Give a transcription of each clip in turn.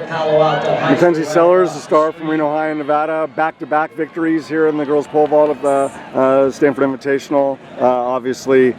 Mackenzie Sellers, a star from Reno High in Nevada, back-to-back victories here in the girls' pole vault of the Stanford Invitational. Obviously,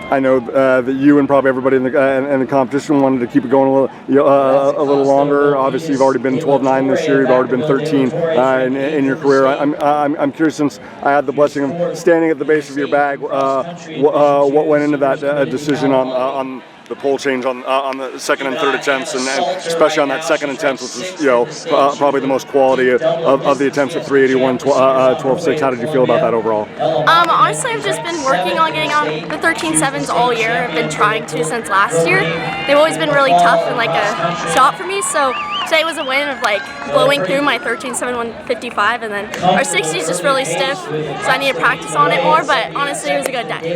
I know that you and probably everybody in the competition wanted to keep it going a little longer. Obviously, you've already been 12-9 this year. You've already been 13 in your career. I'm curious, since I had the blessing of standing at the base of your bag, what went into that decision on the pole change on the second and third attempts, and especially on that second attempt, which was probably the most quality of the attempts at 381, 12.6. How did you feel about that overall? Honestly, I've just been working on getting on the 13.7s all year. I've been trying to since last year. They've always been really tough and like a shot for me, so today was a win of like blowing through my 13.7 155, and then our 60 is just really stiff, so I need to practice on it more, but honestly it was a good day.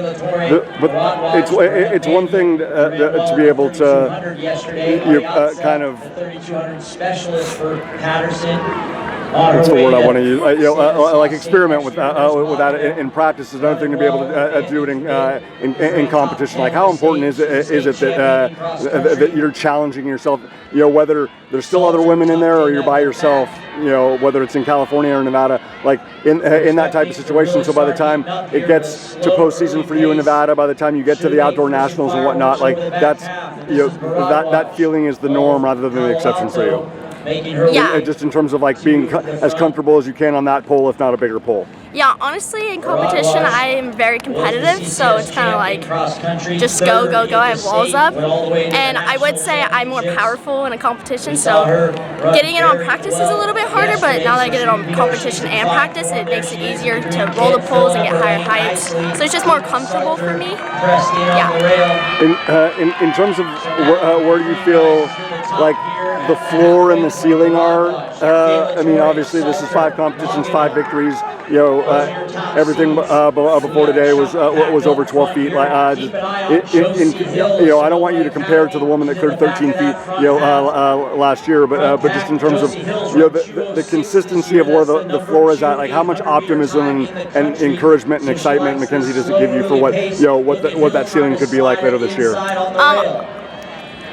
But it's one thing to be able to kind of what's the word I want to use? Like experiment with that in practice is another thing to be able to do it in competition. Like, how important is it that you're challenging yourself? Whether there's still other women in there or you're by yourself. Whether it's in California or Nevada, like in that type of situation. So by the time it gets to postseason for you in Nevada, by the time you get to the outdoor nationals and whatnot, like that's that feeling is the norm rather than the exception for you. Yeah. Just in terms of like being as comfortable as you can on that pole, if not a bigger pole. Yeah, honestly, in competition, I am very competitive, so it's kind of like just go. I have walls up, and I would say I'm more powerful in a competition, so getting it on practice is a little bit harder, but now that I get it on competition and practice, it makes it easier to roll the poles and get higher heights, so it's just more comfortable for me. Yeah. In terms of where do you feel like the floor and the ceiling are? I mean, obviously this is 5 competitions, 5 victories. Everything before today was over 12 feet. I don't want you to compare to the woman that cleared 13 feet, last year, but just in terms of the consistency of where the floor is at, like how much optimism and encouragement and excitement, Mackenzie, does it give you for what that ceiling could be like later this year?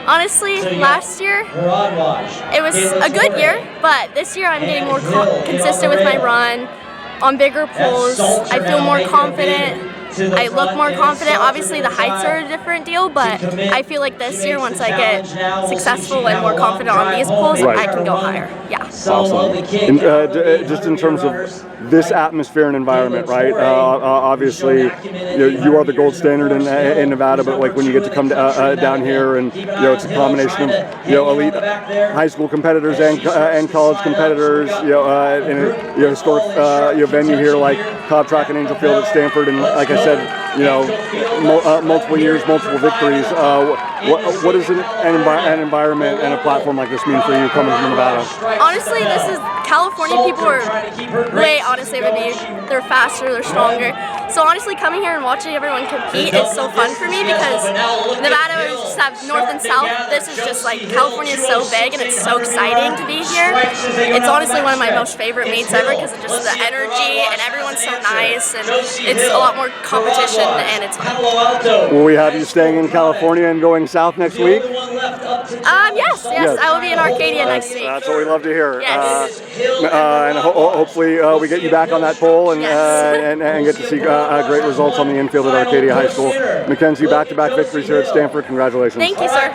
Honestly, last year, it was a good year, but this year I'm getting more consistent with my run. On bigger poles, I feel more confident. I look more confident. Obviously, the heights are a different deal, but I feel like this year, once I get successful and more confident on these poles, right, I can go higher. Yeah. Awesome. And, just in terms of this atmosphere and environment, right? Obviously, you are the gold standard in Nevada, but like when you get to come down here, and it's a combination of elite high school competitors and college competitors, in a historic venue here like Cobb Track and Angell Field at Stanford, and like I said, multiple years, multiple victories. What does an environment and a platform like this mean for you coming from Nevada? Honestly, California people are way honestly than me. They're faster, they're stronger. So honestly, coming here and watching everyone compete is so fun for me, because Nevada is just have north and south. This is just like, California is so big and it's so exciting to be here. It's honestly one of my most favorite meets ever, because of just the energy and everyone's so nice, and it's a lot more competition and it's fun. Will we have you staying in California and going south next week? Yes, I will be in Arcadia next week. That's what we love to hear. Yes. And hopefully we get you back on that pole and get to see great results on the infield at Arcadia High School. Mackenzie, back-to-back victories here at Stanford. Congratulations. Thank you, sir.